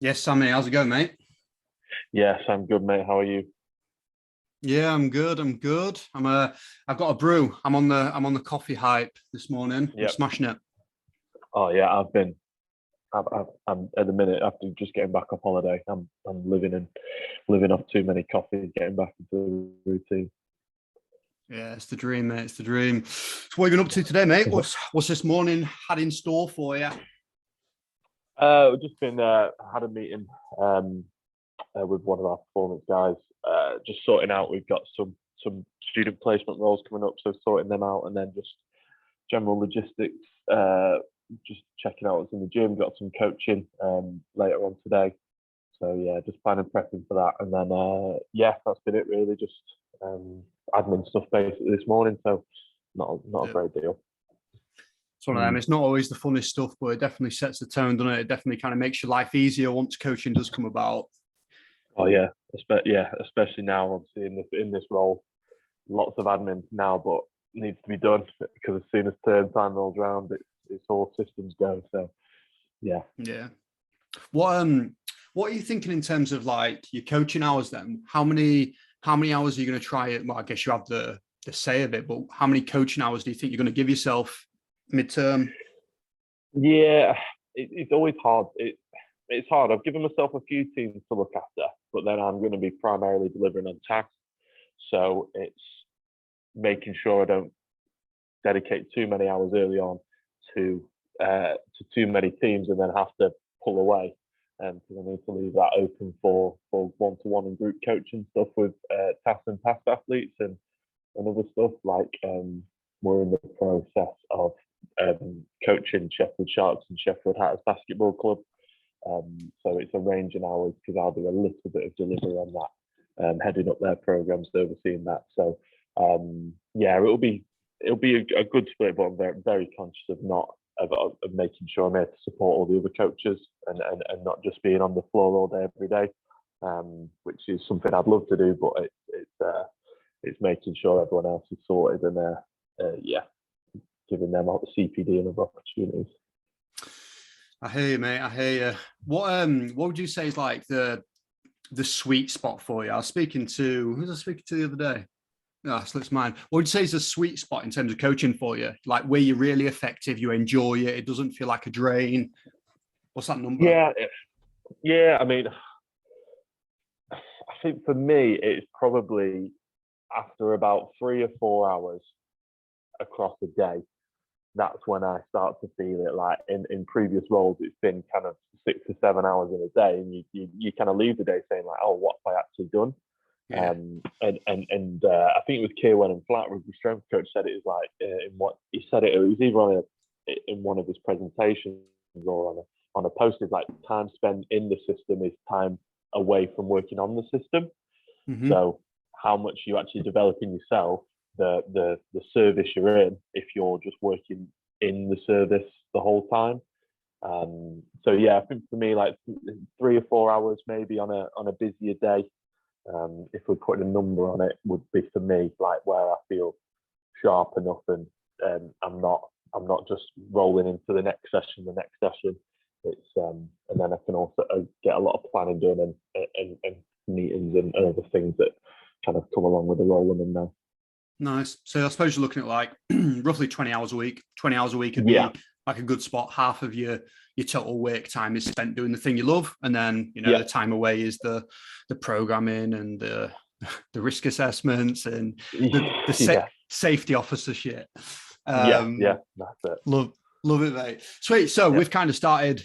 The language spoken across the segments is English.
Yes, Sammy, how's it going, mate? Yes, I'm good, mate. How are you? Yeah, I'm good. I'm good. I've got a brew. I'm on the coffee hype this morning. I'm Yep. smashing it. Oh yeah, I'm at the minute after just getting back off holiday. I'm living off too many coffees, getting back into the routine. Yeah, it's the dream, mate. It's the dream. So what have you been up to today, mate? What's this morning had in store for you? We've just been had a meeting um with one of our performance guys, just sorting out. We've got some student placement roles coming up, so sorting them out, and then just general logistics. Just checking out what's in the gym. Got some coaching later on today. So yeah, just planning prepping for that, and then yeah, that's been it really. Just um, admin stuff basically this morning. So not a Yeah. great deal. It's one of them. Mm. It's not always the funnest stuff, but it definitely sets the tone, doesn't it? It definitely kind of makes your life easier once coaching does come about. Oh yeah, especially now obviously in this role, lots of admin now, but needs to be done because as soon as term time rolls around, it's all systems go. So yeah. Yeah. What are you thinking in terms of like your coaching hours then? How many hours are you going to try it? Well, I guess you have the say of it, but how many coaching hours do you think you're going to give yourself midterm? Yeah, it's always hard. It's hard. I've given myself a few teams to look after, but then I'm going to be primarily delivering on tasks. So it's making sure I don't dedicate too many hours early on to too many teams and then have to pull away. Because I need to leave that open for one-to-one and group coaching stuff with task and past athletes and other stuff like we're in the process of coaching Sheffield Sharks and Sheffield Hatters Basketball Club. So it's a range in hours because I'll do a little bit of delivery on that, heading up their programs, overseeing that. So yeah, it'll be a good split, but I'm very conscious of not of making sure I'm here to support all the other coaches and not just being on the floor all day every day, which is something I'd love to do, but it's making sure everyone else is sorted and yeah, giving them all the CPD and other opportunities. I hear you, mate. I hear you. What would you say is like the sweet spot for you? I was speaking to who was I speaking to the other day? Oh, slips mine. What would you say is a sweet spot in terms of coaching for you? Like where you're really effective, you enjoy it, it doesn't feel like a drain. What's that number? Yeah, yeah. I mean, I think for me, it's probably after about 3 or 4 hours across a day. That's when I start to feel it. Like in previous roles, it's been kind of 6 or 7 hours in a day, and you kind of leave the day saying like, oh, what have I actually done? Yeah. And I think it was Kieran and Flatwood, the strength coach, said it was like in what he said it was either in one of his presentations or on a post is like time spent in the system is time away from working on the system. Mm-hmm. So how much you actually develop in yourself, the service you're in, if you're just working in the service the whole time. So yeah, I think for me, like 3 or 4 hours maybe on a busier day, if we put a number on it, would be for me like where I feel sharp enough and I'm not just rolling into the next session. It's and then I can also get a lot of planning done and meetings and other things that kind of come along with the rolling in now. Nice. So I suppose you're looking at like roughly 20 hours a week. 20 hours a week would Yeah, be like a good spot. Half of your total work time is spent doing the thing you love. And then, yeah, the time away is the programming and the risk assessments and the yeah, safety officer shit. yeah. Um, That's it. Love, love it, mate. Sweet. So Yeah, we've kind of started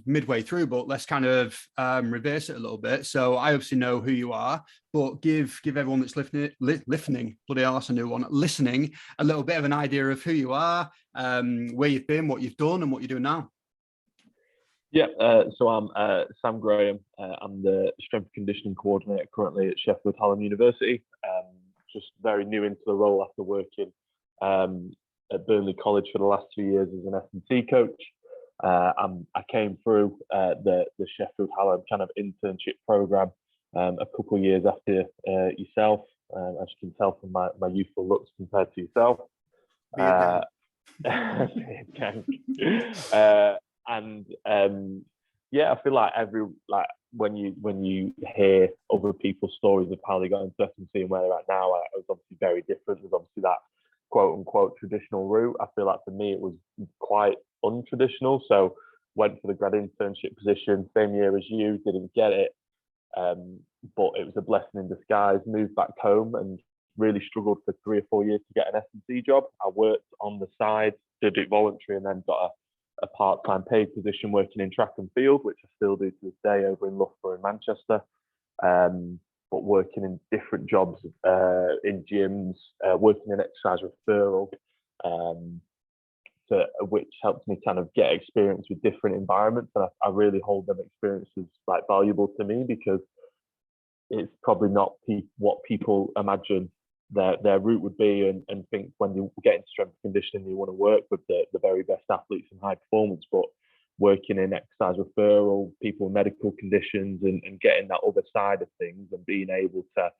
midway through, but let's kind of reverse it a little bit. So I obviously know who you are, but give everyone that's listening, bloody hell, that's a new one, listening, a little bit of an idea of who you are, where you've been, what you've done, and what you're doing now. yeah. So I'm Sam Graham. I'm the strength and conditioning coordinator currently at Sheffield Hallam University. Just very new into the role after working um, at Burnley College for the last 2 years as an S&C coach. I came through the Sheffield Hallam kind of internship program a couple of years after yourself, as you can tell from my youthful looks compared to yourself. Be it Uh, down. uh, and yeah, I feel like when you hear other people's stories of how they got into S&C and where they're at now, it was obviously very different. There's obviously that quote unquote traditional route. I feel like for me it was quite untraditional. So went for the grad internship position, same year as you, didn't get it. But it was a blessing in disguise. Moved back home and really struggled for 3 or 4 years to get an S&C job. I worked on the side, did it voluntary, and then got a part-time paid position working in track and field, which I still do to this day over in Loughborough in Manchester. But working in different jobs in gyms, working in exercise referral, which helped me kind of get experience with different environments. And I really hold them experiences like valuable to me, because it's probably not what people imagine their route would be, and think when you get into strength and conditioning, you want to work with the very best athletes in high performance. But working in exercise referral, people with medical conditions, and getting that other side of things, and being able to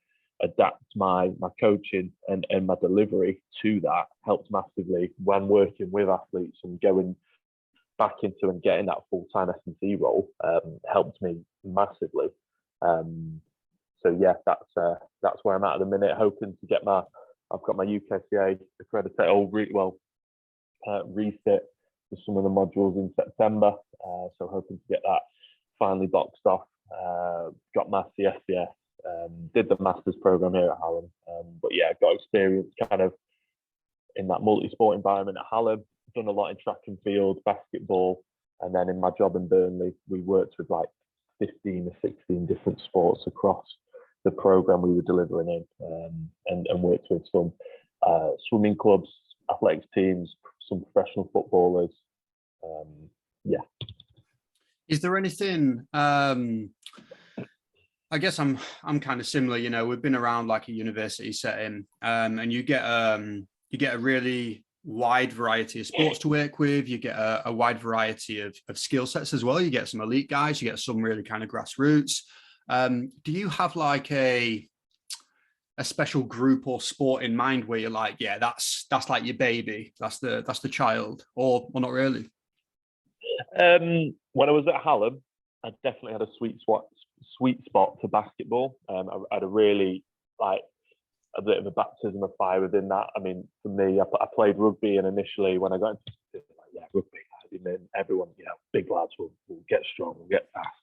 adapt my coaching and my delivery to that helped massively when working with athletes, and going back into and getting that full-time S&C role helped me massively. So yeah, that's where I'm at the minute, hoping to get I've got my UKCA accredited, refit for some of the modules in September. So hoping to get that finally boxed off. Got my CSCS, did the master's program here at Hallam. But yeah, got experience kind of in that multi-sport environment at Hallam. Done a lot in track and field, basketball, and then in my job in Burnley, we worked with like 15 or 16 different sports across the program we were delivering in, and worked with some swimming clubs, athletics teams, some professional footballers. Yeah. Is there anything? I guess I'm kind of similar. You know, we've been around like a university setting, and you get a really wide variety of sports to work with. You get a wide variety of skill sets as well. You get some elite guys. You get some really kind of grassroots. Do you have like a special group or sport in mind where you're like, yeah, that's like your baby, that's the child, or not really? When I was at Hallam, I definitely had a sweet spot for basketball. I had a really a bit of a baptism of fire within that. I mean, for me, I played rugby, and initially when I got into rugby, and then everyone, big lads will get strong, will get fast.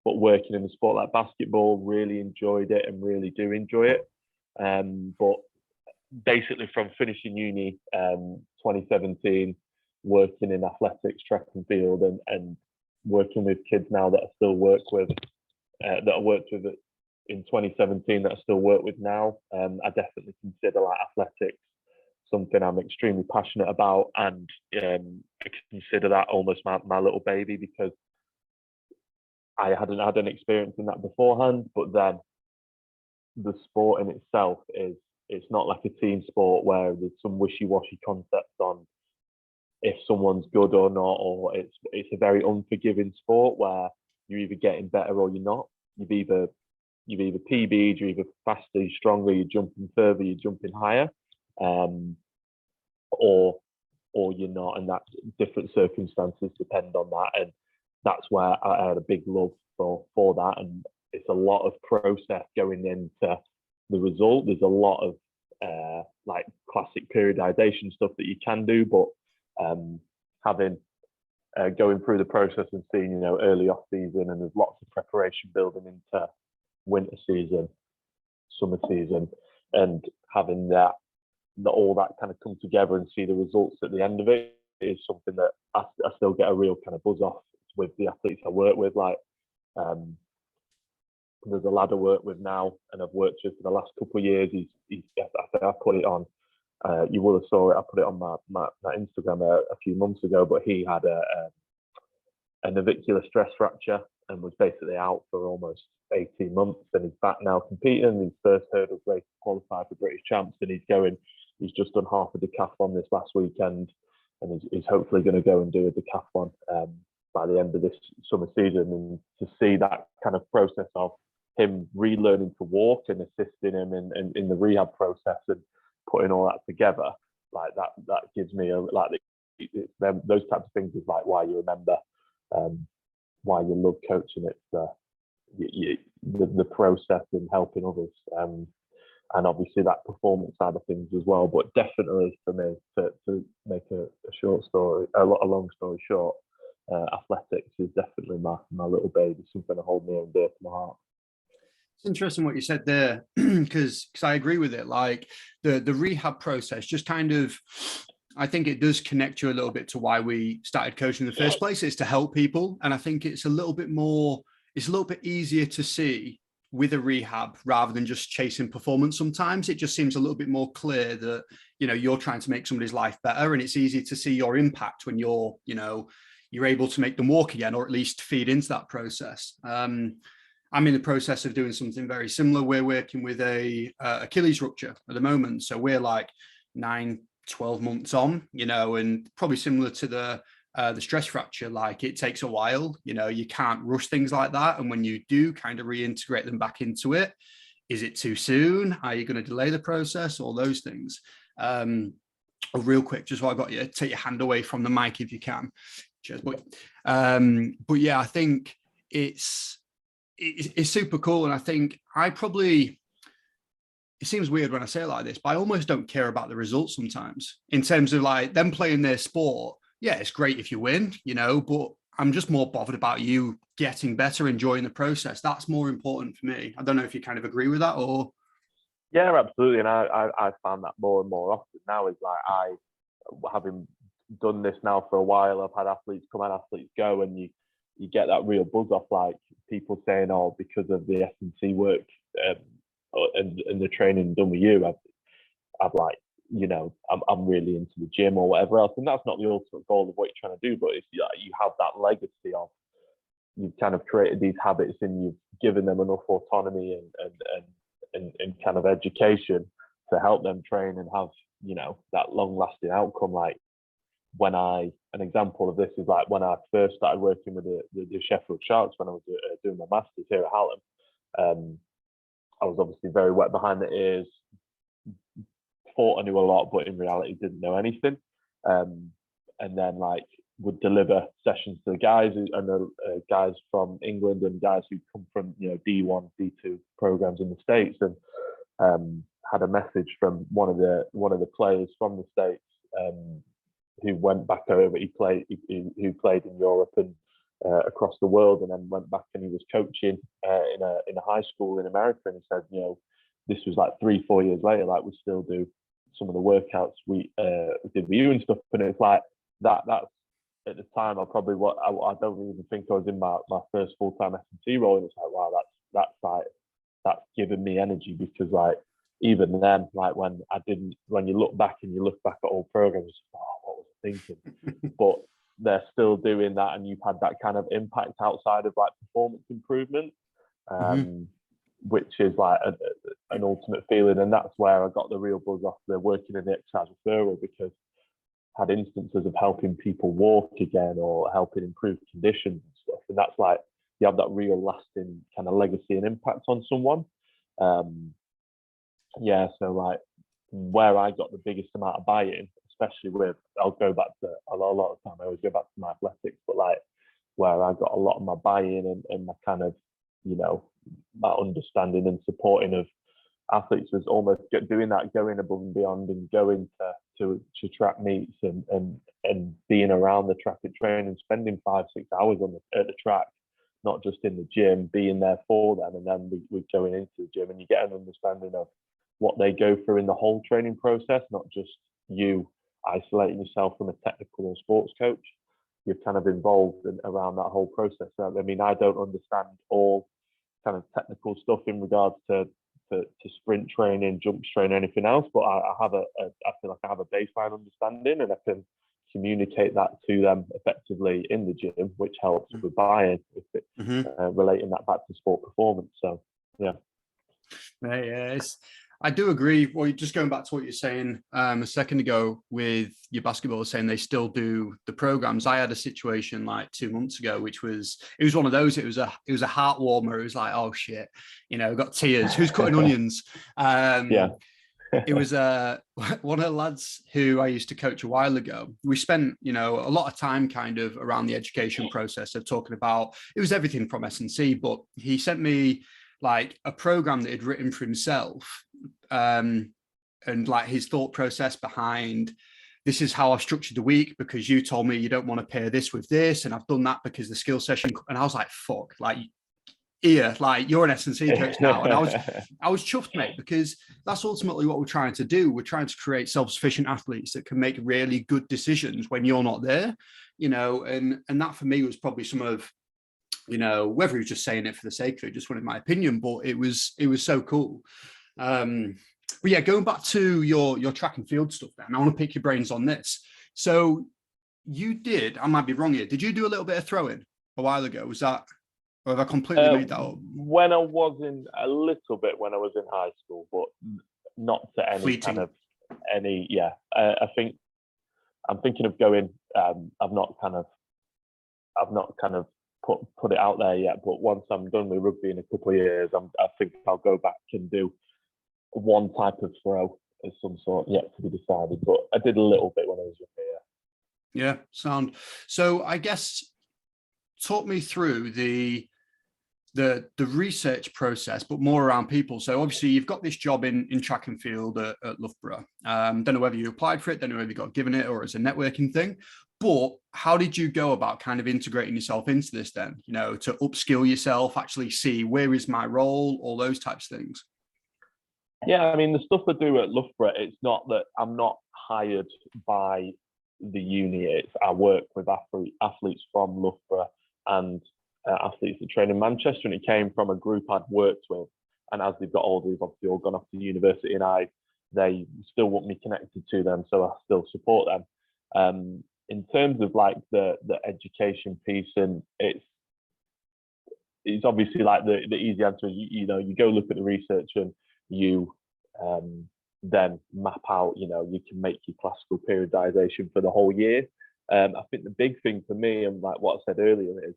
But working in a sport like basketball, really enjoyed it and really do enjoy it. But basically from finishing uni 2017, working in athletics, track and field, and working with kids now that I still work with, that I worked with in 2017 that I still work with now. I definitely consider like athletics something I'm extremely passionate about, and I consider that almost my little baby, because I hadn't had an experience in that beforehand. But then the sport in itself it's not like a team sport where there's some wishy-washy concepts on if someone's good or not, or it's a very unforgiving sport where you're either getting better or you're not. You've either PB'd, you're either faster, you're stronger, you're jumping further, you're jumping higher, or you're not, and that different circumstances depend on that. And that's where I had a big love for that. And it's a lot of process going into the result. There's a lot of like classic periodization stuff that you can do, but having going through the process and seeing, early off season, and there's lots of preparation building into winter season, summer season, and having that all that kind of come together and see the results at the end of it is something that I still get a real kind of buzz off with the athletes I work with. Like there's a lad I work with now, and I've worked with for the last couple of years. I put it on. You will have saw it. I put it on my Instagram a few months ago. But he had a navicular stress fracture and was basically out for almost 18 months. And he's back now competing. His first hurdles race qualified for British champs, and he's just done half a decathlon this last weekend, and he's hopefully going to go and do a decathlon by the end of this summer season. And to see that kind of process of him relearning to walk and assisting him in the rehab process and putting all that together, like that gives me those types of things is like why you remember why you love coaching. It's the process and helping others, and obviously that performance side of things as well. But definitely for me, to make a long story short, athletics is definitely my little baby, something I hold near and dear to my heart. It's interesting what you said there, because I agree with it. Like the rehab process, just kind of, I think it does connect you a little bit to why we started coaching in the first place. It's to help people, and I think it's a little bit easier to see with a rehab rather than just chasing performance. Sometimes it just seems a little bit more clear that you're trying to make somebody's life better, and it's easy to see your impact when you're able to make them walk again, or at least feed into that process. I'm in the process of doing something very similar. We're working with a Achilles rupture at the moment. So we're like 9-12 months on, and probably similar to the stress fracture. Like it takes a while, you can't rush things like that. And when you do kind of reintegrate them back into it, is it too soon? Are you going to delay the process? All those things. Real quick, just while I got you, take your hand away from the mic if you can. Cheers, boy. But yeah, I think it's super cool. And I think it seems weird when I say it like this, but I almost don't care about the results sometimes in terms of like them playing their sport. Yeah, it's great if you win, but I'm just more bothered about you getting better, enjoying the process. That's more important for me. I don't know if you kind of agree with that or. Yeah, absolutely. And I find that more and more often now is like having done this now for a while, I've had athletes come and athletes go, and you get that real buzz off like people saying, oh, because of the S&C work and the training done with you, I've like, I'm really into the gym or whatever else. And that's not the ultimate goal of what you're trying to do, but it's like you have that legacy of you've kind of created these habits and you've given them enough autonomy and kind of education to help them train and have, that long lasting outcome. Like an example of this is like when I first started working with the Sheffield Sharks when I was doing my masters here at Hallam. I was obviously very wet behind the ears, thought I knew a lot, but in reality didn't know anything. And then like would deliver sessions to the guys and the guys from England and guys who come from D1, D2 programs in the States, and had a message from one of the players from the States who went back over. He played in Europe and across the world, and then went back and he was coaching in a high school in America. And he said, this was like 3-4 years later, like we still do some of the workouts we did with you and stuff. And it's like that's at the time I don't even think I was in my first full-time S&C role, and it's like, wow, that's given me energy, because like even then, like when you look back at old programs, oh, what was I thinking? But they're still doing that, and you've had that kind of impact outside of like performance improvement, which is like an ultimate feeling. And that's where I got the real buzz off the working in the exercise referral, because I had instances of helping people walk again or helping improve conditions and stuff. And that's like, you have that real lasting kind of legacy and impact on someone. So like where I got the biggest amount of buy-in, especially with, I'll go back to a lot of time, I always go back to my athletics, but like where I got a lot of my buy-in and my kind of, my understanding and supporting of athletes was almost doing that, going above and beyond and going to track meets and being around the track and training, spending 5-6 hours at the track, not just in the gym, being there for them. And then we're going into the gym and you get an understanding of what they go through in the whole training process, not just you isolating yourself from a technical or sports coach. You're kind of involved around that whole process. So, I mean, I don't understand all kind of technical stuff in regards to sprint training, jumps training, anything else, but I feel like I have a baseline understanding, and I can communicate that to them effectively in the gym, which helps with buy-in, relating that back to sport performance. So, yeah. I do agree. Well, just going back to what you're saying a second ago with your basketball, saying they still do the programs. I had a situation like 2 months ago, it was one of those. It was a heart warmer. It was like, oh shit, got tears. Who's cutting onions? it was one of the lads who I used to coach a while ago. We spent, you know, a lot of time kind of around the education process of talking about, it was everything from S&C, but he sent me like a program that he'd written for himself, and like his thought process behind, this is how I've structured the week because you told me you don't want to pair this with this, and I've done that because the skill session. And I was like, fuck, like, here, like, you're an S&C coach now. And I was chuffed, mate, because that's ultimately what we're trying to do. We're trying to create self-sufficient athletes that can make really good decisions when you're not there, you know, and that for me was probably some of, you know, whether he was just saying it for the sake of it, just wanted my opinion, but it was so cool. But yeah, going back to your track and field stuff then, I want to pick your brains on this. So you did, I might be wrong here, did you do a little bit of throwing a while ago? Was that, or have I completely made that up? When I was in, a little bit when I was in high school, but not to any Fleeting. kind of, any, yeah. I think I'm thinking of going, I've not kind of put it out there yet, but once I'm done with rugby in a couple of years, I think I'll go back and do one type of throw of some sort, yet to be decided. But I did a little bit when I was younger. Yeah, sound. So I guess talk me through the research process, but more around people. So obviously you've got this job in track and field at Loughborough. Don't know whether you applied for it, don't know whether you got given it or it's a networking thing, but how did you go about kind of integrating yourself into this then, you know, to upskill yourself, actually see where is my role, all those types of things? Yeah, I mean, the stuff I do at Loughborough, it's not that I'm not hired by the uni. It's I work with athletes from Loughborough and athletes that train in Manchester, and it came from a group I'd worked with. And as they've got older, they've obviously all gone off to university, and they still want me connected to them, so I still support them. In terms of like the education piece, and it's obviously like the easy answer is you know, you go look at the research and you then map out, you know, you can make your classical periodization for the whole year. I think the big thing for me, and like what I said earlier, is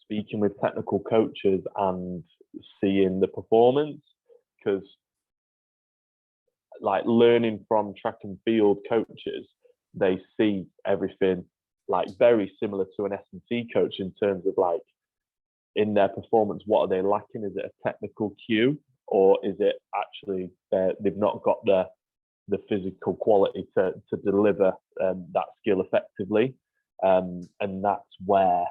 speaking with technical coaches and seeing the performance, because like learning from track and field coaches, they see everything like very similar to an S&C coach in terms of like in their performance, what are they lacking? Is it a technical cue, or is it actually they've not got the physical quality to deliver that skill effectively? And that's where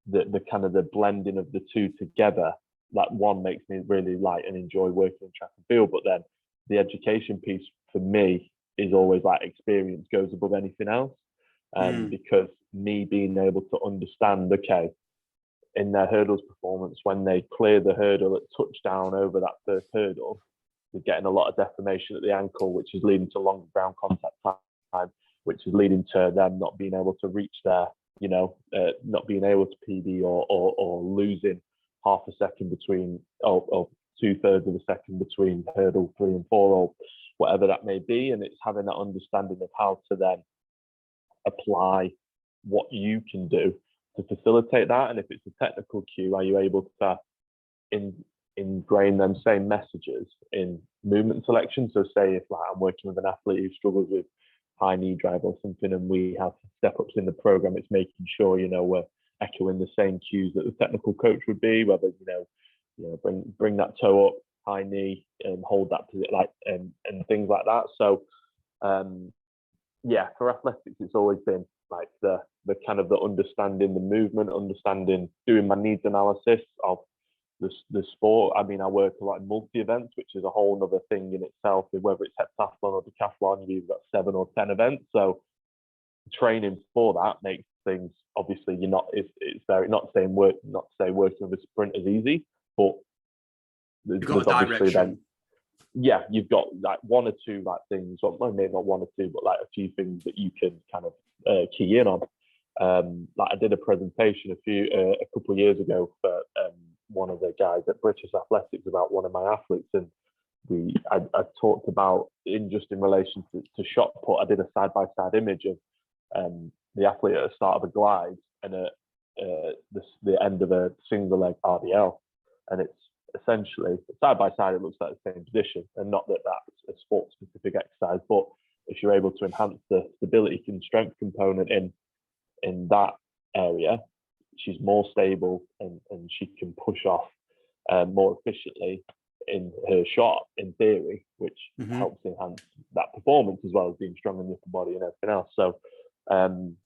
the kind of the blending of the two together, like one makes me really like and enjoy working in track and field, but then the education piece for me is always like experience goes above anything else. Because me being able to understand, okay, in their hurdles performance, when they clear the hurdle at touchdown over that first hurdle, they're getting a lot of deformation at the ankle, which is leading to longer ground contact time, which is leading to them not being able to reach their, you know, not being able to PD or losing half a second between, or 2/3 of a second between hurdle 3 and 4, or whatever that may be. And it's having that understanding of how to then apply what you can do to facilitate that. And if it's a technical cue, are you able to ingrain them same messages in movement selection? So say if like I'm working with an athlete who struggles with high knee drive or something, and we have step-ups in the program, it's making sure, you know, we're echoing the same cues that the technical coach would be, whether, you know, bring that toe up, high knee, and hold that position, like, and things like that. So yeah, for athletics, it's always been like the kind of the understanding the movement, understanding, doing my needs analysis of the sport. I mean, I work a lot in multi-events, which is a whole other thing in itself, whether it's heptathlon or decathlon, you've got 7 or 10 events. So training for that makes things, obviously, it's very, not to say working with a sprint is easy, but there's obviously then, yeah, you've got like 1 or 2 like things, or maybe not 1 or 2, but like a few things that you can kind of key in on. Like I did a presentation a couple of years ago for one of the guys at British Athletics about one of my athletes, and I talked about in relation to shot put. I did a side-by-side image of the athlete at the start of a glide and at the end of a single leg RDL, and essentially side by side it looks like the same position, and not that that's a sport specific exercise, but if you're able to enhance the stability and strength component in that area, she's more stable, and she can push off more efficiently in her shot, in theory, which helps enhance that performance as well as being strong in the upper body and everything else. So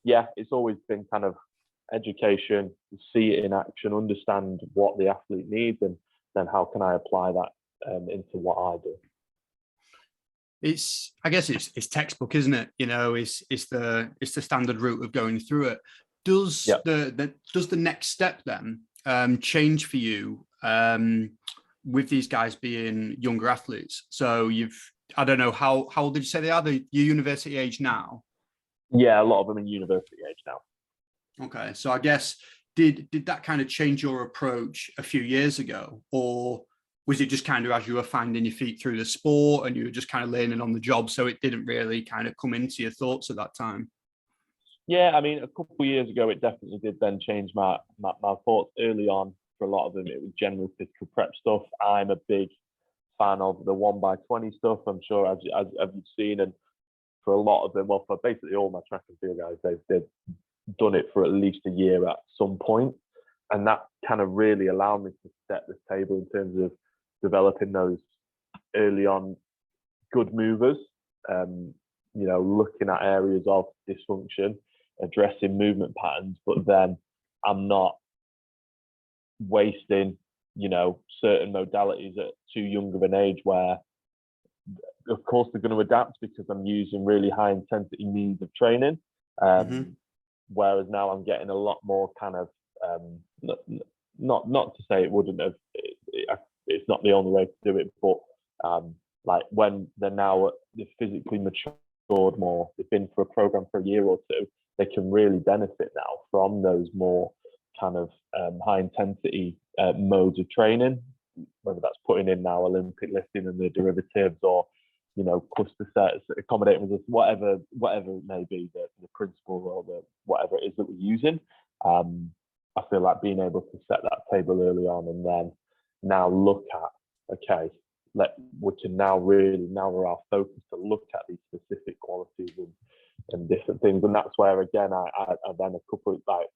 yeah, it's always been kind of education, see it in action, understand what the athlete needs, and then how can I apply that into what I do. I guess it's textbook, isn't it? You know, it's the standard route of going through it. Does the next step then change for you with these guys being younger athletes? So I don't know, how old did you say they are? They're university age now? Yeah, a lot of them in university age now. Okay, so I guess did that kind of change your approach a few years ago, or was it just kind of as you were finding your feet through the sport and you were just kind of learning on the job, so it didn't really kind of come into your thoughts at that time? Yeah, I mean, a couple of years ago, it definitely did then change my thoughts. Early on, for a lot of them, it was general physical prep stuff. I'm a big fan of the 1x20 stuff. I'm sure as you've seen, and for a lot of them, well, for basically all my track and field guys, they've done it for at least a year at some point, and that kind of really allowed me to set the table in terms of developing those early on good movers. You know, looking at areas of dysfunction, addressing movement patterns, but then I'm not wasting, you know, certain modalities at too young of an age where, of course, they're going to adapt because I'm using really high intensity means of training. Whereas now I'm getting a lot more kind of, not to say it wouldn't have, it's not the only way to do it, but like when they're now physically matured more, they've been for a program for a year or two, they can really benefit now from those more kind of high intensity modes of training, whether that's putting in now Olympic lifting and the derivatives, or, you know, cluster sets, accommodating resistance, whatever it may be, the principle or the whatever it is that we're using. I feel like being able to set that table early on, and then now look at, okay, we can now really narrow our focus to look at these specific qualities and different things. And that's where, again, I then a couple of, like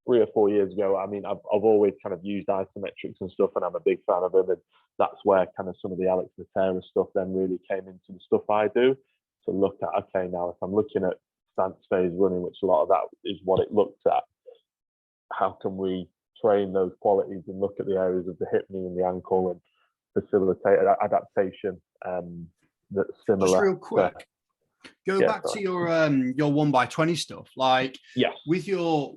3 or 4 years ago, I mean, I've always kind of used isometrics and stuff, and I'm a big fan of them. And that's where kind of some of the Alex Matera stuff then really came into the stuff I do, to look at, okay, now if I'm looking at stance phase running, which a lot of that is what it looks at, how can we train those qualities and look at the areas of the hip, knee, and the ankle, and facilitate adaptation that's similar. Just real quick, go back to your 1x20 stuff. Like, yes, with your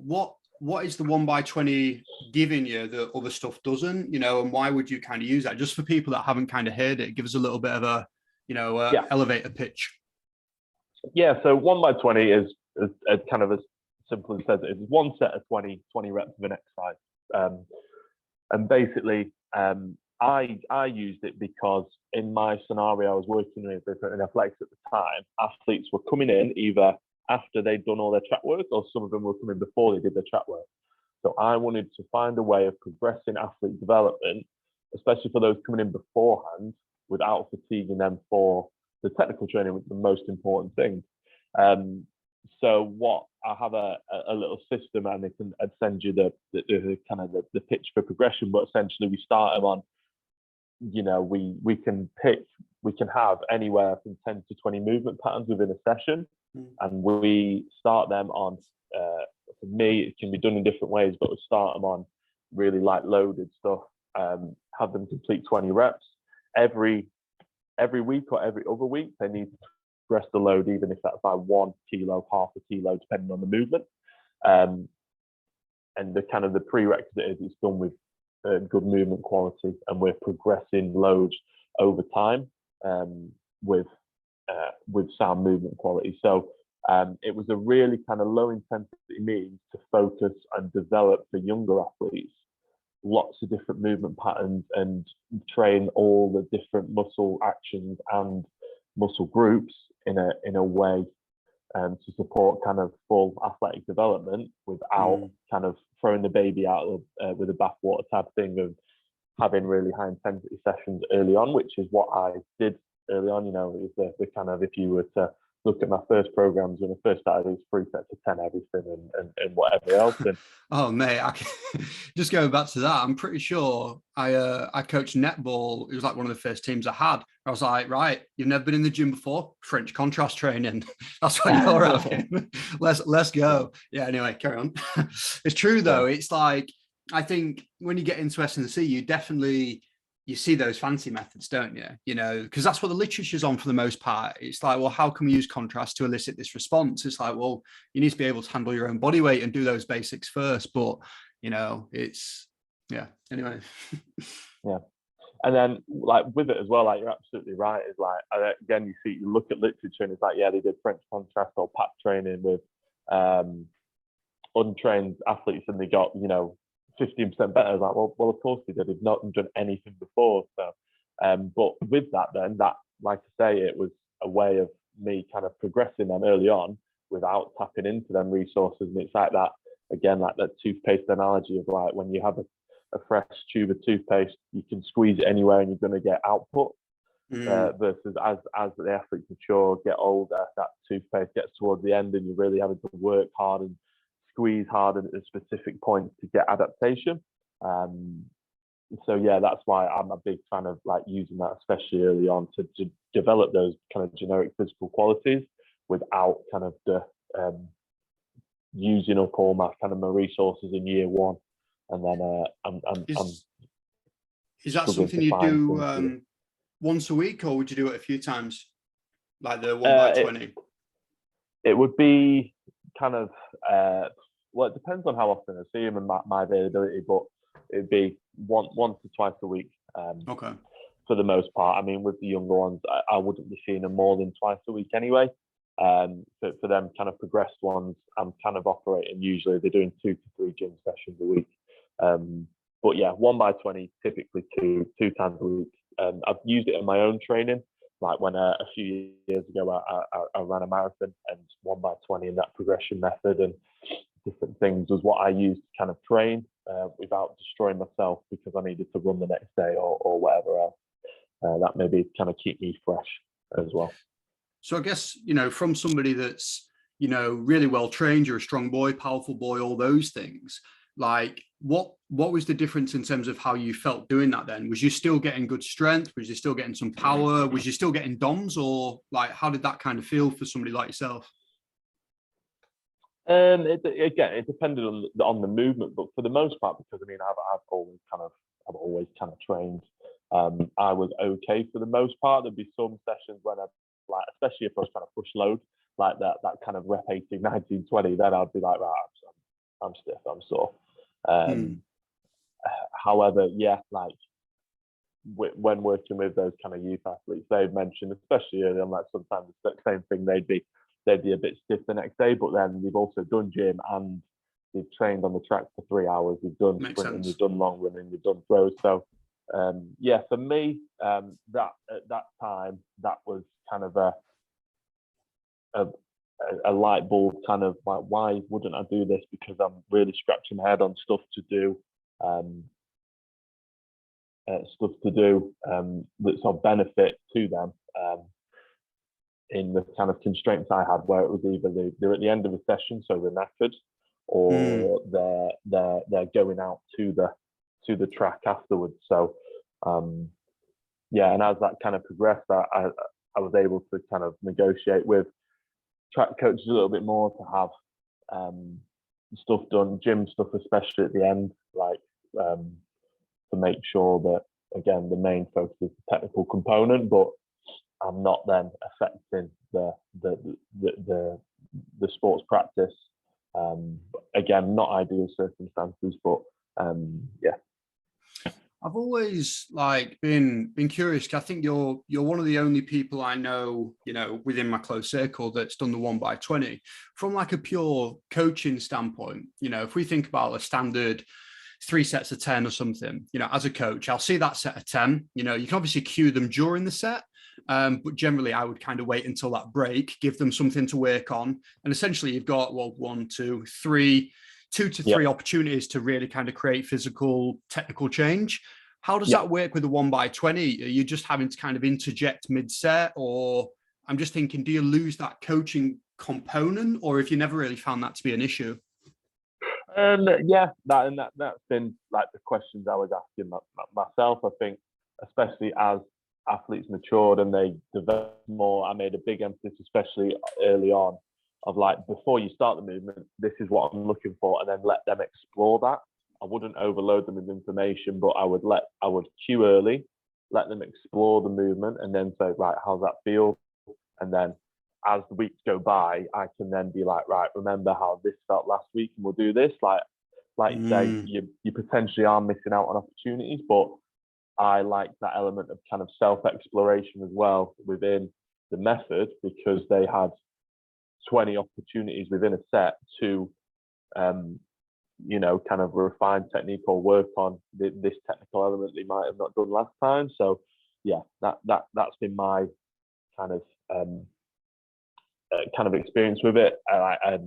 what is the 1x20 giving you that other stuff doesn't? You know, and why would you kind of use that? Just for people that haven't kind of heard it, give us a little bit of a, you know, elevator pitch. Yeah, so 1x20 is kind of as simple as it says. It's one set of 20 reps of an exercise, and basically, I used it because in my scenario I was working with in athletics at the time, athletes were coming in either after they'd done all their track work, or some of them were coming before they did their track work. So I wanted to find a way of progressing athlete development, especially for those coming in beforehand, without fatiguing them for the technical training, which is the most important thing. So what I have a little system, and I'd send you the kind of the pitch for progression. But essentially, we start them on, you know, we can have anywhere from 10 to 20 movement patterns within a session, and we start them on. For me, it can be done in different ways, but we start them on really light loaded stuff. Have them complete 20 reps every week, or every other week. They need to progress the load, even if that's by 1 kilo, half a kilo, depending on the movement. And the kind of the prerequisite is it's done with good movement quality, and we're progressing loads over time with sound movement quality. So it was a really kind of low intensity means to focus and develop for younger athletes lots of different movement patterns and train all the different muscle actions and muscle groups in a way to support kind of full athletic development without kind of throwing the baby out with the bathwater type thing of having really high intensity sessions early on, which is what I did early on. You know, it was the kind of, if you were to look at my first programs when I first started, it was 3 sets of 10 everything and whatever else. And oh mate, just going back to that, I'm pretty sure I coached netball. It was like one of the first teams I had. I was like, right, you've never been in the gym before? French contrast training. That's what you're having. Let's go. Yeah. Anyway, carry on. It's true though. Yeah. It's like, I think when you get into S&C, you see those fancy methods, don't you? You know, because that's what the literature's on for the most part. It's like, well, how can we use contrast to elicit this response? It's like, well, you need to be able to handle your own body weight and do those basics first. But, you know, yeah, anyway. Yeah. And then like with it as well, like you're absolutely right. Is like, again, you look at literature and it's like, yeah, they did French contrast or PAP training with untrained athletes and they got, you know, 15% better. Like, well, of course they did. They've not done anything before. So, but with that, then that, like I say, it was a way of me kind of progressing them early on without tapping into them resources. And it's like that again, like that toothpaste analogy of like when you have a fresh tube of toothpaste, you can squeeze it anywhere and you're going to get output. Versus as the athletes mature, get older, that toothpaste gets towards the end and you're really having to work hard and squeeze hard at specific points to get adaptation. So yeah, that's why I'm a big fan of like using that, especially early on, to develop those kind of generic physical qualities without kind of the using up all my kind of my resources in year one. And then is that something you do once a week, or would you do it a few times, like the 1x20? It would be kind of well, it depends on how often I see him and my availability, but it'd be once to twice a week. Okay. For the most part, I mean, with the younger ones, I wouldn't be seeing them more than twice a week anyway. For them kind of progressed ones, I'm kind of operating usually they're doing 2 to 3 gym sessions a week. But yeah, 1x20 typically two times a week. I've used it in my own training, like when a few years ago I ran a marathon, and 1x20 and that progression method and different things was what I used to kind of train without destroying myself because I needed to run the next day or whatever else. That maybe kind of keep me fresh as well. So I guess, you know, from somebody that's, you know, really well trained, you're a strong boy, powerful boy, all those things, like what was the difference in terms of how you felt doing that then? Was you still getting good strength? Was you still getting some power? Was you still getting DOMs, or like how did that kind of feel for somebody like yourself? It depended on the movement, but for the most part, because I mean I've always kind of trained. I was okay for the most part. There'd be some sessions when I, like, especially if I was trying to push load, like that kind of rep 18, 19, 20, then I'd be like, right, I'm stiff, I'm sore. However, yeah, like when working with those kind of youth athletes, they've mentioned, especially early on, like sometimes the same thing, they'd be a bit stiff the next day, but then they've also done gym and they've trained on the track for 3 hours, they've done sprinting, they've done long running, they've done throws. So yeah, for me, that at that time, that was kind of a light bulb, kind of like, why wouldn't I do this? Because I'm really scratching my head on stuff to do that's of benefit to them in the kind of constraints I had, where it was either they're at the end of a session, so they're knackered, or they're going out to the track afterwards. So yeah, and as that kind of progressed, I was able to kind of negotiate with track coaches a little bit more to have stuff done, gym stuff especially at the end, like to make sure that, again, the main focus is the technical component, but I'm not then affecting the sports practice. Again, not ideal circumstances, but yeah. I've always been curious. I think you're one of the only people I know, you know, within my close circle that's done the 1x20 from like a pure coaching standpoint. You know, if we think about a standard 3 sets of 10 or something, you know, as a coach, I'll see that set of 10, you know, you can obviously cue them during the set. But generally I would kind of wait until that break, give them something to work on. And essentially you've got, well, 2 to 3 opportunities to really kind of create physical, technical change. How does that work with the 1x20? Are you just having to kind of interject mid-set, or I'm just thinking, do you lose that coaching component, or if you never really found that to be an issue? That's been like the questions I was asking myself. I think, especially as athletes matured and they developed more, I made a big emphasis, especially early on, of like, before you start the movement, this is what I'm looking for, and then let them explore that. I wouldn't overload them with information, but I would cue early, let them explore the movement, and then say, right, how's that feel? And then as the weeks go by, I can then be like, right, remember how this felt last week, and we'll do this. Like you say, you potentially are missing out on opportunities, but I like that element of kind of self-exploration as well within the method, because they had 20 opportunities within a set to kind of refine technique or work on this technical element they might have not done last time. So yeah, that's been my kind of experience with it. I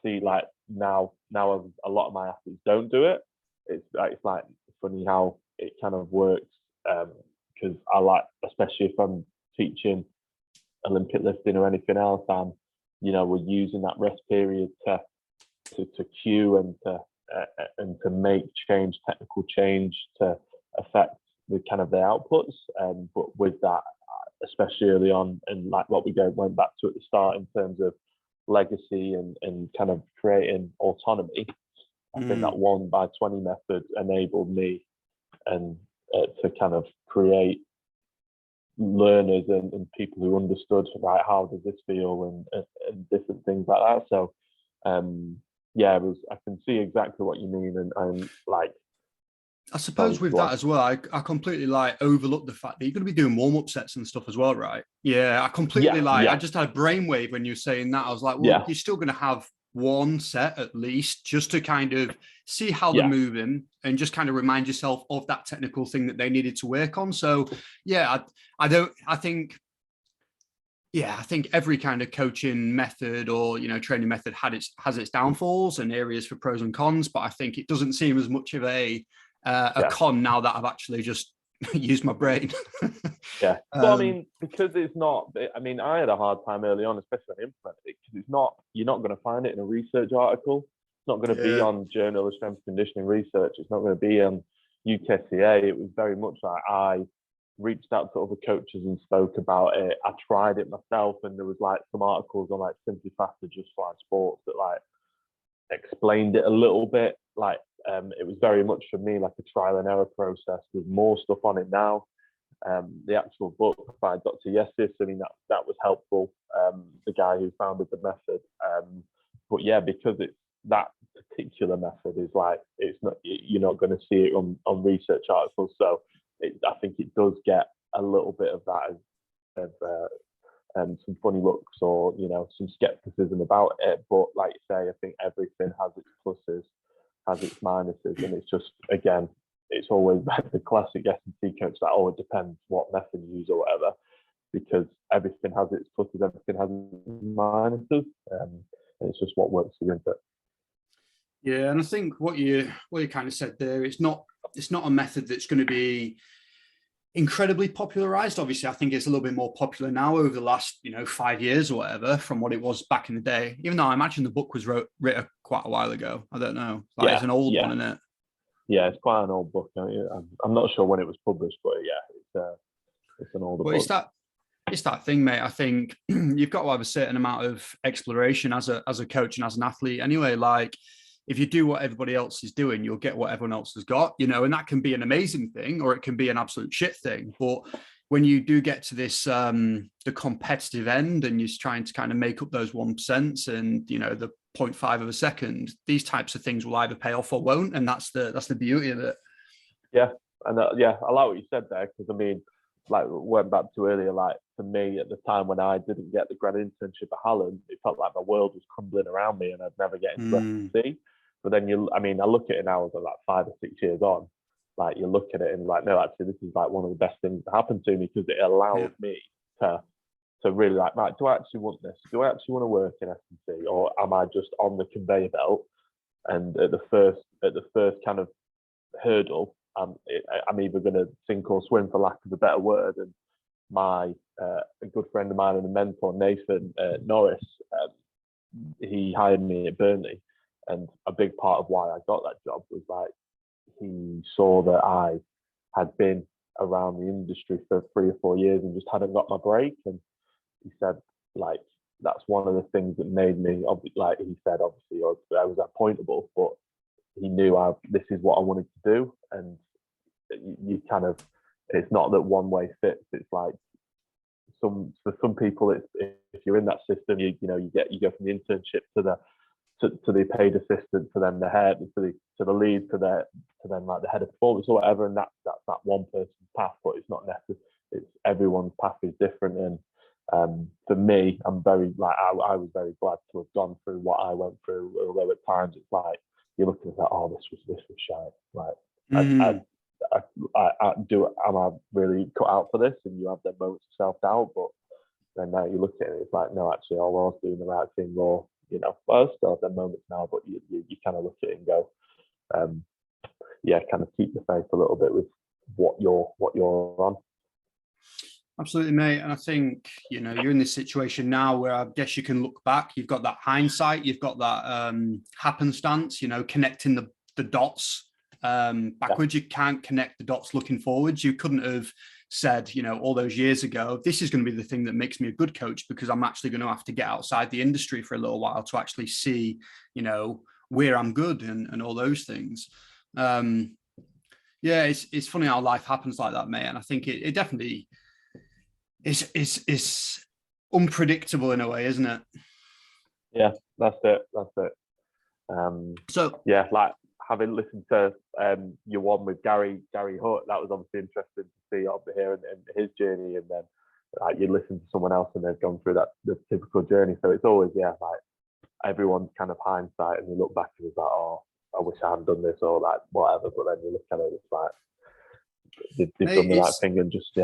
see like now a lot of my athletes don't do it. It's like funny how it kind of works, because I like, especially if I'm teaching Olympic lifting or anything else, and we're using that rest period to cue and to make technical change to affect the kind of the outputs. But with that, especially early on, and like what we went back to at the start in terms of legacy and kind of creating autonomy, I think that 1x20 method enabled me and to kind of create learners and people who understood, right, how does this feel, and different things like that. So I can see exactly what you mean, and I'm like, I suppose with that as well, I completely like overlooked the fact that you're going to be doing warm-up sets and stuff as well, right? Yeah, I completely I just had a brainwave when you were saying that. I was like, well, you're still going to have one set at least, just to kind of see how they're moving and just kind of remind yourself of that technical thing that they needed to work on. So yeah, I think every kind of coaching method or training method has its downfalls and areas for pros and cons, but I think it doesn't seem as much of a con now that I've actually just used my brain. Well, I mean, because it's not, I mean, I had a hard time early on, especially when I implemented it, because you're not going to find it in a research article. It's not going to be on Journal of Strength and Conditioning Research. It's not going to be on UKCA. It was very much like I reached out to other coaches and spoke about it. I tried it myself, and there was like some articles on like Simply Faster, Just Fly Sports that like explained it a little bit. Like it was very much for me like a trial and error process. There's more stuff on it now. The actual book by Dr. Yesis, I mean, that was helpful. The guy who founded the method. But yeah, because it's that particular method is like, it's not, you're not going to see it on research articles. So I think it does get a little bit of that of some funny looks or some skepticism about it. But like you say, I think everything has its pluses, has its minuses, and it's just, again, it's always like the classic S&C coach that, it depends what method you use or whatever, because everything has its pluses, everything has its minuses, and it's just what works for you, isn't it? Yeah, and I think what you kind of said there, it's not a method that's going to be incredibly popularized. Obviously, I think it's a little bit more popular now over the last 5 years or whatever from what it was back in the day, even though I imagine the book was written quite a while ago. I don't know, it's an old one, isn't it? Yeah, it's quite an old book. I'm not sure when it was published, but yeah, it's an older book. It's that thing, mate. I think you've got to have a certain amount of exploration as a coach and as an athlete anyway. Like, if you do what everybody else is doing, you'll get what everyone else has got, and that can be an amazing thing or it can be an absolute shit thing. But when you do get to this, the competitive end, and you're trying to kind of make up those 1% and, the 0.5 of a second, these types of things will either pay off or won't. And that's the beauty of it. Yeah. And I like what you said there, because I mean, like went back to earlier, like for me at the time when I didn't get the grad internship at Hallam, it felt like my world was crumbling around me and I'd never get into S&C. But then I look at it now as like 5 or 6 years on, like you look at it and like, no, actually this is like one of the best things that happened to me, because it allowed me to really like, right, do I actually want this? Do I actually want to work in S&C, or am I just on the conveyor belt? And at the first kind of hurdle, I'm either going to sink or swim, for lack of a better word. And my a good friend of mine and a mentor, Nathan Norris, he hired me at Burnley, and a big part of why I got that job was like he saw that I had been around the industry for 3 or 4 years and just hadn't got my break, and he said like that's one of the things that made me, like he said, obviously I was appointable, but he knew this is what I wanted to do. And you kind of, it's not that one way fits. It's like for some people, it's, if you're in that system, you go from the internship to the paid assistant, to then the head, to the lead, to then like the head of performance or whatever, and that's that one person's path. But it's not necessary. It's everyone's path is different, and for me, I'm very like I was very glad to have gone through what I went through. Although at times it's like you're looking at that, oh, this was shite. Like am I really cut out for this? And you have them moments of self doubt, but then now you look at it, it's like, no, actually, I was doing the right thing, or I still have them moments now, but you kind of look at it and go, kind of keep the faith a little bit with what you're on. Absolutely, mate. And I think, you're in this situation now where I guess you can look back. You've got that hindsight. You've got that happenstance, connecting the dots backwards. You can't connect the dots looking forwards. You couldn't have said, all those years ago, this is going to be the thing that makes me a good coach, because I'm actually going to have to get outside the industry for a little while to actually see, where I'm good and all those things. It's funny how life happens like that, mate. And I think it definitely is unpredictable in a way, isn't it? Yeah, that's it. Like having listened to your one with Gary Hutt, that was obviously interesting to see over here and his journey, and then like you listen to someone else and they've gone through the typical journey. So it's always like everyone's kind of hindsight, and you look back and it's like, oh, I wish I hadn't done this or like whatever. But then you look at it, it's like they've done the right thing, and just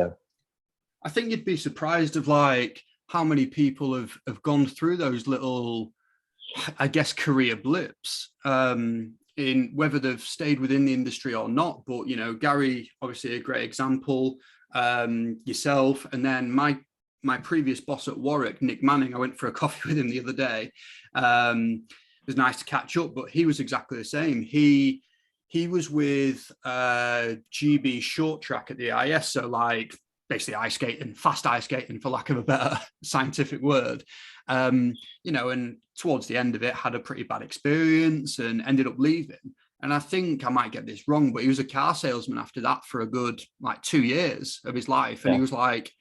I think you'd be surprised of like how many people have gone through those little, I guess, career blips, in whether they've stayed within the industry or not. But, Gary, obviously a great example, yourself. And then my previous boss at Warwick, Nick Manning, I went for a coffee with him the other day. It was nice to catch up, but he was exactly the same. He was with GB short track at the IS. So like, basically ice skating, fast ice skating, for lack of a better scientific word, and towards the end of it had a pretty bad experience and ended up leaving. And I think I might get this wrong, but he was a car salesman after that for a good like 2 years of his life. And he was like,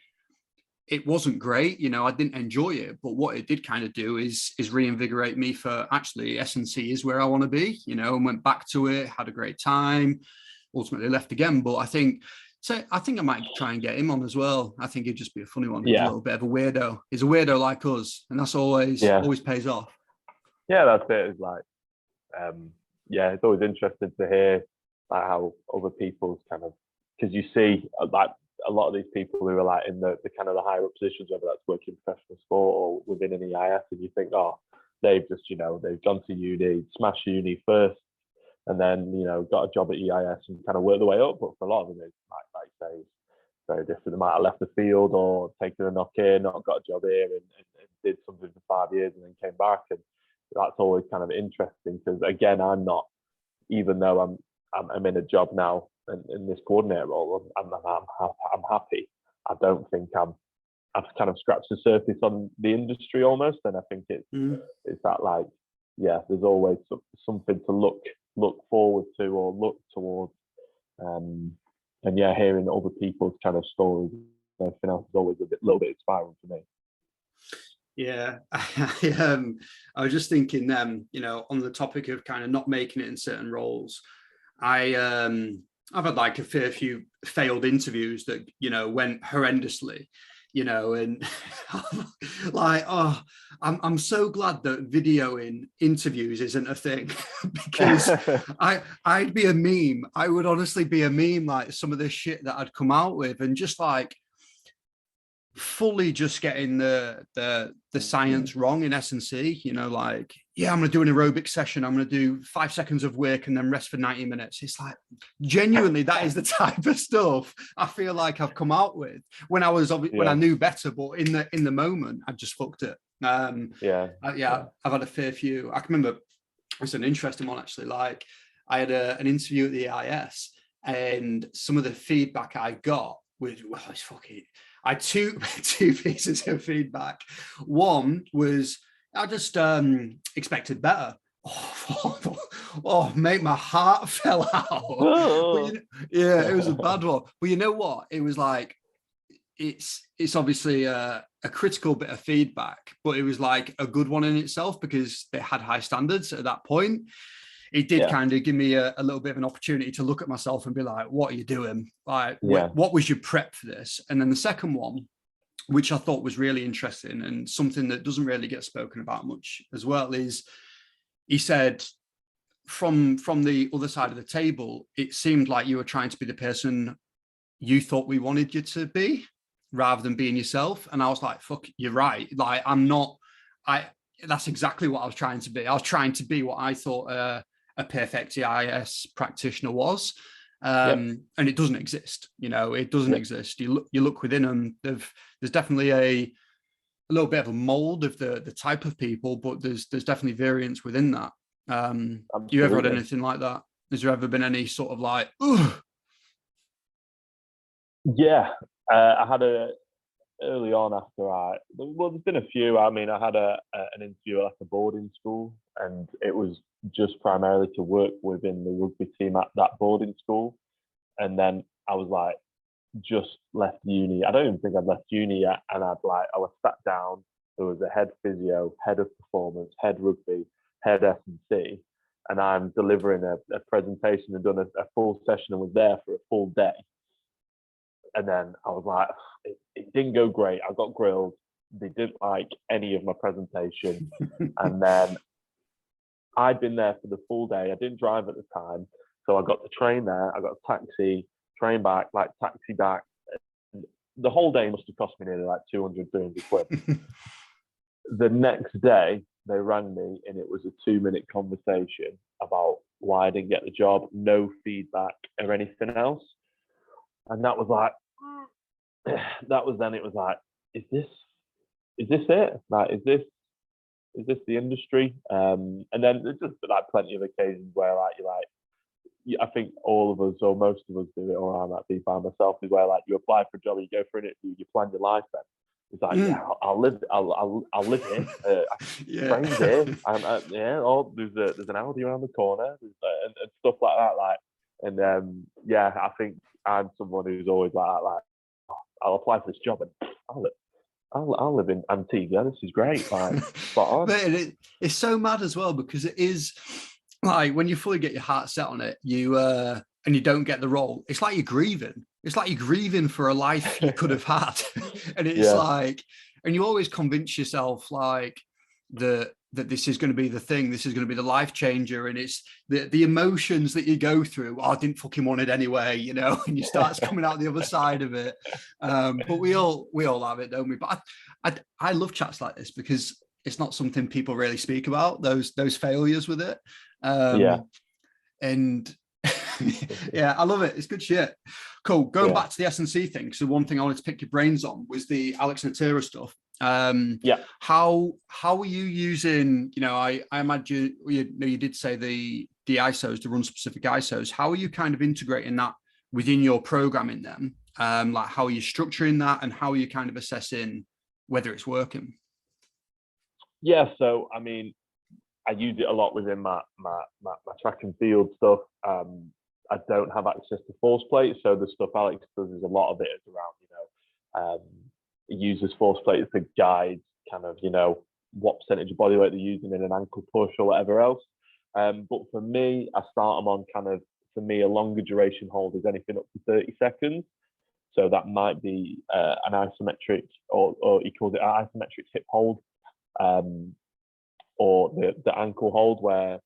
it wasn't great, I didn't enjoy it, but what it did kind of do is reinvigorate me for actually S&C is where I want to be, and went back to it, had a great time, ultimately left again. But I think I might try and get him on as well. I think he'd just be a funny one. He's a little bit of a weirdo. He's a weirdo like us, and that's always pays off. Yeah, that's it. It's like, it's always interesting to hear like how other people's kind of, because you see like a lot of these people who are like in the kind of the higher up positions, whether that's working professional sport or within an EIS, and you think, oh, they've just they've gone to uni, smashed uni first, and then got a job at EIS and kind of worked their way up. But for a lot of them, it's like say, it's very different. They might have left the field or taken a knock here, not got a job here, and did something for 5 years and then came back. And that's always kind of interesting, because again, I'm not, even though I'm in a job now and in this coordinator role, I'm happy. I don't think I've kind of scratched the surface on the industry almost, and I think it's that like, there's always something to look forward to or look towards, and hearing other people's kind of stories and everything else is always a little bit inspiring for me. Yeah, I was just thinking, on the topic of kind of not making it in certain roles, I've had like a fair few failed interviews that went horrendously, and like, oh, I'm so glad that videoing interviews isn't a thing, because I'd be a meme. I would honestly be a meme, like some of the shit that I'd come out with, and just like, fully just getting the science wrong in S&C, you know, like, yeah, I'm going to do an aerobic session. I'm going to do 5 seconds of work and then rest for 90 minutes. It's like, genuinely, that is the type of stuff I feel like I've come out with when when I knew better, but in the moment, I just fucked it. Yeah, I've had a fair few. I can remember it's an interesting one, actually. Like, I had an interview at the EIS, and some of the feedback I got was, well, it's fucking, I had two pieces of feedback. One was, I just expected better. Oh, mate, my heart fell out. But, yeah, it was a bad one. But you know what? It was like, it's obviously a critical bit of feedback, but it was like a good one in itself because they had high standards at that point. It did kind of give me a little bit of an opportunity to look at myself and be like, what are you doing? Like, what was your prep for this? And then the second one, which I thought was really interesting and something that doesn't really get spoken about much as well, is he said, from the other side of the table, it seemed like you were trying to be the person you thought we wanted you to be rather than being yourself. And I was like, fuck, you're right. Like, that's exactly what I was trying to be. I was trying to be what I thought a perfect EIS practitioner was. And it doesn't exist, you know, it doesn't exist. You look within them, there's definitely a little bit of a mold of the type of people, but there's definitely variance within that. You ever had anything like that? Has there ever been any sort of like, ugh? I had early on after there's been a few. I mean, I had an interview at like a boarding school, and it was just primarily to work within the rugby team at that boarding school. And then I was like, just left uni. I don't even think I'd left uni yet. And I was sat down. There was a head physio, head of performance, head rugby, head S&C, and I'm delivering a presentation and done a full session and was there for a full day. And then I was like, it didn't go great. I got grilled. They didn't like any of my presentation. And then I'd been there for the full day. I didn't drive at the time. So I got the train there. I got a taxi, train back, like taxi back. And the whole day must have cost me nearly like 200, 300 quid. The next day, they rang me and it was a 2-minute conversation about why I didn't get the job, no feedback or anything else. And that was like, it was like, is this it? Like, is this the industry? And then there's just like plenty of occasions where like you're like, I think all of us or most of us do it, or I might be by myself, is where like you apply for a job, you go for an interview, you plan your life then. It's like, I'll live here. Train's here. Oh, there's an Audi around the corner, and stuff like that. Like, and I think I'm someone who's always like that. Like, I'll apply for this job and I'll live in Antigua. This is great. Like, spot on. But it's so mad as well, because it is like when you fully get your heart set on it, and you don't get the role, it's like you're grieving. It's like you're grieving for a life you could have had. And it's like, and you always convince yourself like that this is going to be the thing, this is going to be the life changer. And it's the emotions that you go through. Oh, I didn't fucking want it anyway, you know, and you start coming out the other side of it. But we all have it, don't we? But I love chats like this because it's not something people really speak about, those failures with it. And yeah, I love it. It's good shit. Cool. Going back to the S&C thing. So one thing I wanted to pick your brains on was the Alex Natera stuff. How are you using, you know, I imagine you did say the ISOs, the run specific ISOs. How are you kind of integrating that within your programming then? Like, how are you structuring that, and how are you kind of assessing whether it's working? Yeah, so I mean, I use it a lot within my track and field stuff. I don't have access to force plates, so the stuff Alex does is a lot of it is around, you know, he uses force plates to guide kind of, you know, what percentage of body weight they're using in an ankle push or whatever else. But for me, I start them on kind of, for me, a longer duration hold is anything up to 30 seconds. So that might be an isometric, or he calls it an isometric hip hold, or the ankle hold, where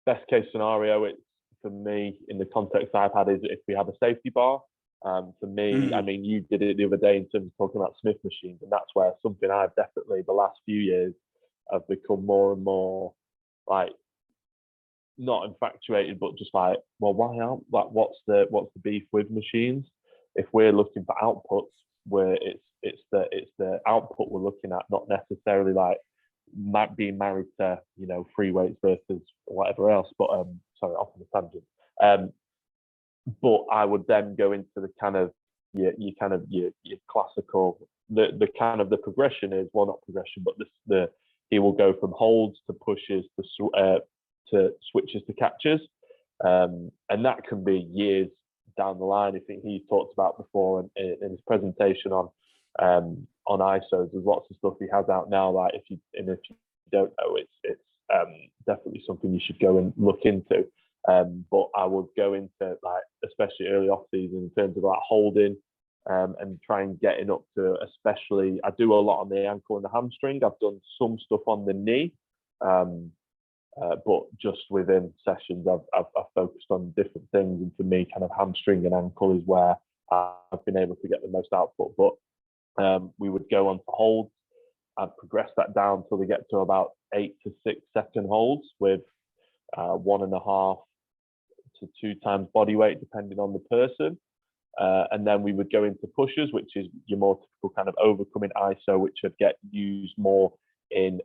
best case scenario, it's, for me, in the context I've had, is if we have a safety bar, For me, I mean, you did it the other day in terms of talking about Smith machines, and that's where something I've definitely the last few years have become more and more like not infatuated, but just like, well, why aren't like what's the beef with machines? If we're looking for outputs, where it's the output we're looking at, not necessarily like being married to free weights versus whatever else. But sorry, off on a tangent. But I would then go into the kind of your classical the kind of the progression is, well, not progression, but he will go from holds to pushes to switches to catches, and that can be years down the line. I think he talked about before in his presentation on ISOs. There's lots of stuff he has out now. Like if you don't know, it's definitely something you should go and look into. But I would go into like especially early off season in terms of like holding and trying getting up to, especially I do a lot on the ankle and the hamstring. I've done some stuff on the knee. But just within sessions, I've focused on different things, and for me, kind of hamstring and ankle is where I've been able to get the most output. But we would go on to holds. I'd progress that down till we get to about 8 to 6 second holds with 1.5 to 2 times body weight, depending on the person. And then we would go into pushes, which is your more typical kind of overcoming ISO, which would get used more in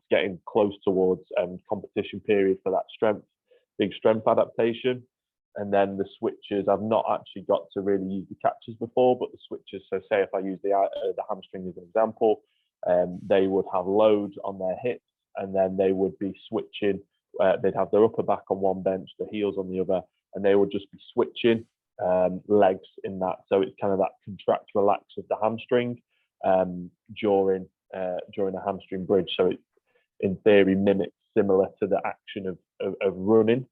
getting close towards competition period for that big strength adaptation. And then the switches, I've not actually got to really use the catches before, but the switches, so say if I use the hamstring as an example, they would have loads on their hips, and then they would be switching, they'd have their upper back on one bench, the heels on the other, and they would just be switching legs in that. So it's kind of that contract relax of the hamstring during a hamstring bridge. So it, in theory, mimics similar to the action of running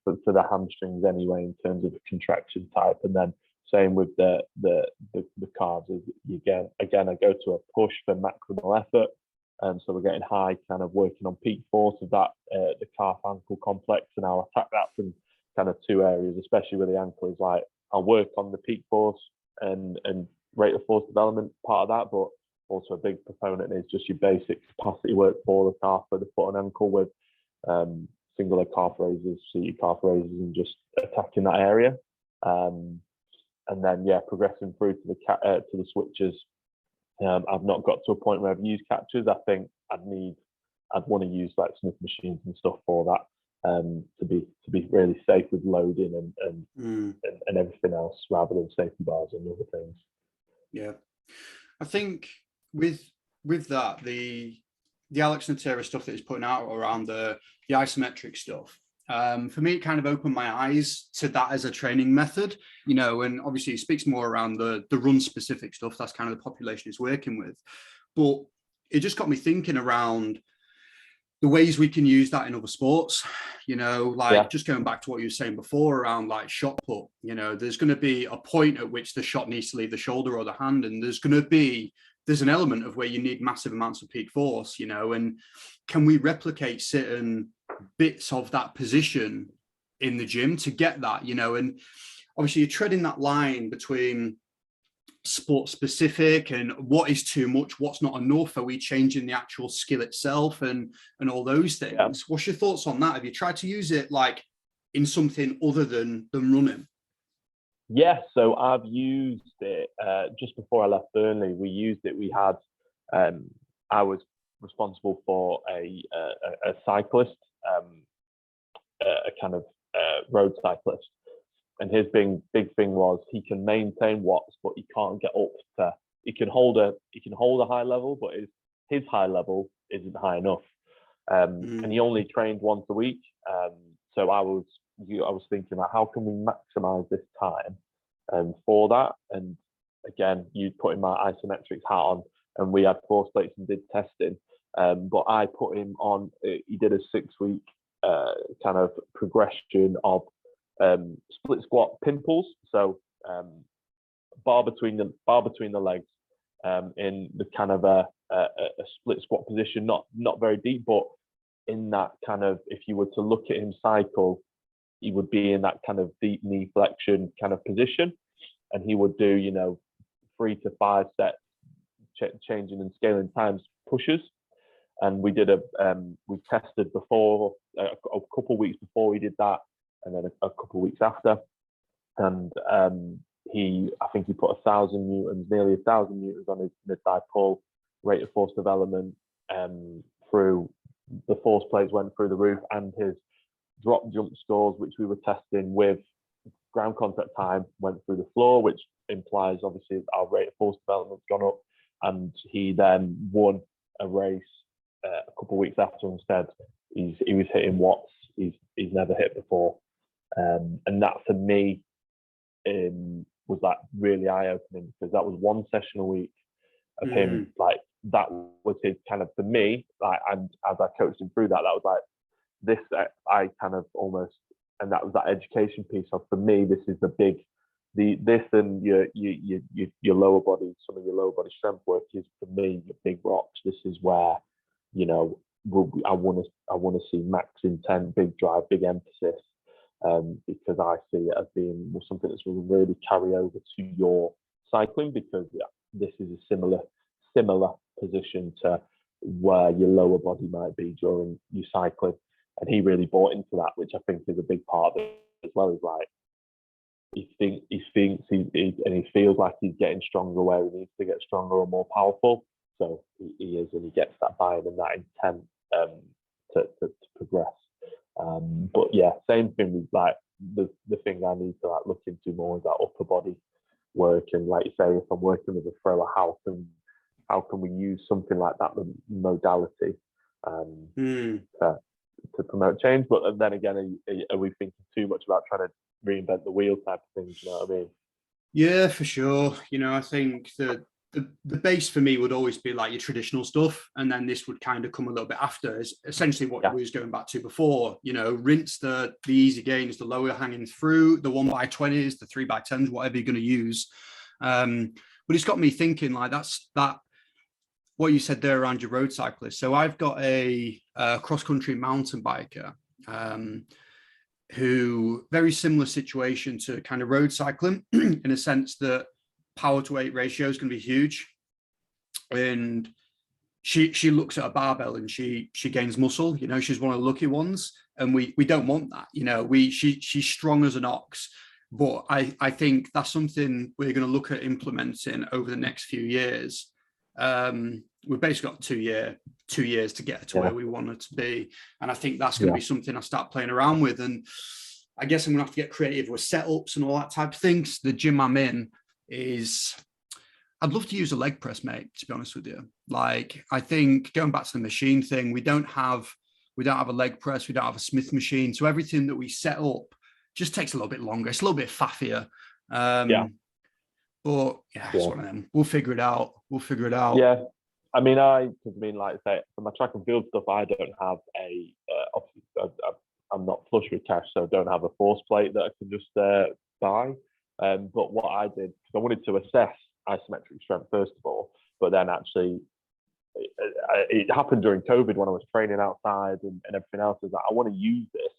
for the hamstrings anyway, in terms of the contraction type. And then same with the calves. Again, I go to a push for maximal effort. So we're getting high, kind of working on peak force of that, the calf ankle complex, and I'll attack that from kind of 2 areas, especially with the ankle. Is like I'll work on the peak force and rate of force development part of that, but also a big proponent is just your basic capacity work for the calf, for the foot and ankle, with single leg calf raises, seated calf raises, and just attacking that area. And then progressing through to the switches. I've not got to a point where I've used catches. I think I'd want to use like Smith machines and stuff for that, to be really safe with loading and everything else, rather than safety bars and other things. Yeah, I think with that, the Alex Natera stuff that he's putting out around the isometric stuff, for me, it kind of opened my eyes to that as a training method, and obviously it speaks more around the run specific stuff. That's kind of the population he's working with. But it just got me thinking around the ways we can use that in other sports, just going back to what you were saying before around like shot put, there's going to be a point at which the shot needs to leave the shoulder or the hand. And there's an element of where you need massive amounts of peak force, and can we replicate certain bits of that position in the gym to get that, and obviously you're treading that line between sport specific and what is too much, what's not enough. Are we changing the actual skill itself and all those things? Yeah. What's your thoughts on that? Have you tried to use it like in something other than running? Yes, so I've used it just before I left Burnley. We used it. We had I was responsible for a cyclist, a kind of road cyclist. And his big thing was he can maintain watts, but he can't get up to. He can hold a high level, but his high level isn't high enough. And he only trained once a week. So I was thinking about how can we maximize this time for that. And again, you put in my Isometrics hat on, and we had force plates and did testing. But I put him on. He did a 6-week kind of progression of split squat pimples, so bar between the legs, in the kind of a split squat position, not very deep, but in that kind of, if you were to look at him cycle, he would be in that kind of deep knee flexion kind of position, and he would do, 3 to 5 sets, changing and scaling times pushes. And we did we tested before, a couple of weeks before we did that, and then a couple of weeks after. And I think he put 1,000 newtons, nearly 1,000 newtons on his mid-thigh pull, rate of force development through the force plates went through the roof, and his drop jump scores, which we were testing with ground contact time, went through the floor, which implies obviously our rate of force development's gone up. And he then won a race a couple of weeks after instead. He was hitting watts he's never hit before, and that for me was like really eye-opening, because that was one session a week of him. Like that was his kind of, for me, like, and as I coached him through that, that was like this. I kind of almost, and that was that education piece of, for me, this is the big, this and your lower body, some of your lower body strength work is for me your big rocks. This is where, I want to see max intent, big drive, big emphasis, because I see it as being something that's will really carry over to your cycling, because this is a similar position to where your lower body might be during your cycling. And he really bought into that, which I think is a big part of it as well. Is like he thinks and he feels like he's getting stronger where he needs to get stronger and more powerful. So he is, and he gets that buy-in and that intent to progress. But yeah, same thing with like the thing I need to like look into more is that upper body work. And like you say, if I'm working with a thrower, how can we use something like that modality to promote change? But then again, are we thinking too much about trying to reinvent the wheel type of things? You know what I mean? Yeah, for sure. I think that the base for me would always be like your traditional stuff, and then this would kind of come a little bit after. Is essentially what we was going back to before. Rinse the easy gains, the lower hanging fruit, the 1x20s, the 3x10s, whatever you're going to use. But it's got me thinking, like, that what you said there around your road cyclist. So I've got a cross-country mountain biker who, very similar situation to kind of road cycling in a sense that power to weight ratio is going to be huge. And she looks at a barbell and she gains muscle. She's one of the lucky ones, and we don't want that. She's strong as an ox. But I think that's something we're going to look at implementing over the next few years. We've basically got 2 years to get to where we want it to be. And I think that's going to be something I start playing around with. And I guess I'm going to have to get creative with setups and all that type of things. The gym I'm in I'd love to use a leg press, mate, to be honest with you. Like, I think going back to the machine thing, we don't have a leg press, we don't have a Smith machine. So everything that we set up just takes a little bit longer. It's a little bit faffier. But it's one of them. We'll figure it out. Yeah. I mean, like I say, for my track and field stuff, I don't have obviously, I'm not flush with cash, so I don't have a force plate that I can just buy. But what I did, because I wanted to assess isometric strength first of all, but then actually it happened during COVID when I was training outside and everything else. Is that I want to use this.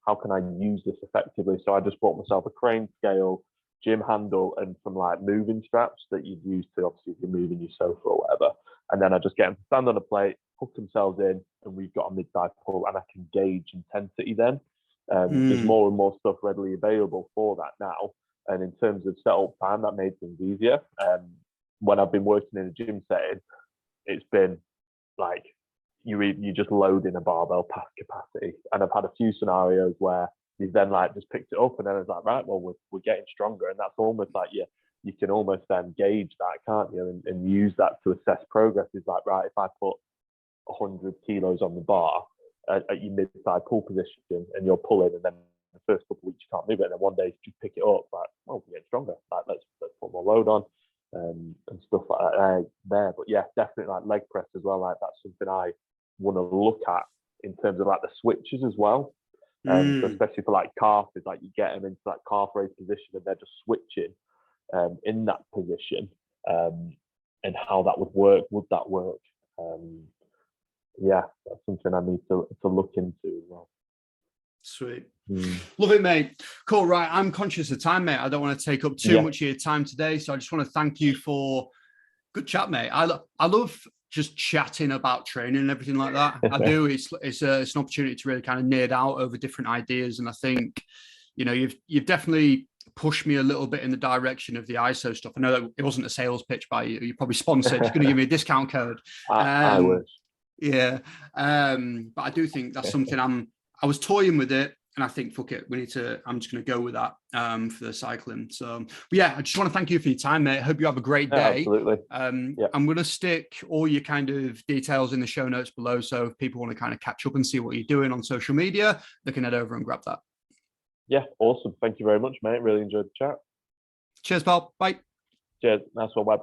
How can I use this effectively? So I just bought myself a crane scale, gym handle, and some like moving straps that you'd use to, obviously, if you're moving your sofa or whatever. And then I just get them to stand on a plate, hook themselves in, and we've got a mid-thigh pull, and I can gauge intensity then. There's more and more stuff readily available for that now. And in terms of setup time, that made things easier. When I've been working in a gym setting, it's been like you just load in a barbell past capacity. And I've had a few scenarios where you've then like just picked it up, and then it's like, right, well, we're getting stronger. And that's almost like you can almost then gauge that, can't you? And use that to assess progress. It's like, right, if I put 100 kilos on the bar at your mid-thigh pull position and you're pulling, and then the first couple of weeks you can't move it, and then one day you pick it up, like, oh, we're getting stronger. Like, let's put more load on, and stuff like that there. But yeah, definitely like leg press as well. Like, that's something I want to look at in terms of like the switches as well. So especially for like calf, is like you get them into that calf raise position and they're just switching in that position, and how that would work. Would that work? Yeah, that's something I need to look into as well. Sweet. Love it, mate. Cool. Right. I'm conscious of time, mate. I don't want to take up too much of your time today. So I just want to thank you for good chat, mate. I love just chatting about training and everything like that. I do. It's an opportunity to really kind of nerd out over different ideas. And I think, you know, you've definitely pushed me a little bit in the direction of the ISO stuff. I know that it wasn't a sales pitch by you. You're probably sponsored. You're going to give me a discount code. I wish. Yeah. But I do think that's something I was toying with it, and I think, fuck it, I'm just going to go with that for the cycling. So, but yeah, I just want to thank you for your time, mate. I hope you have a great day. Absolutely. I'm going to stick all your kind of details in the show notes below. So if people want to kind of catch up and see what you're doing on social media, they can head over and grab that. Yeah, awesome. Thank you very much, mate. Really enjoyed the chat. Cheers, pal. Bye. Cheers. Nice one, Web.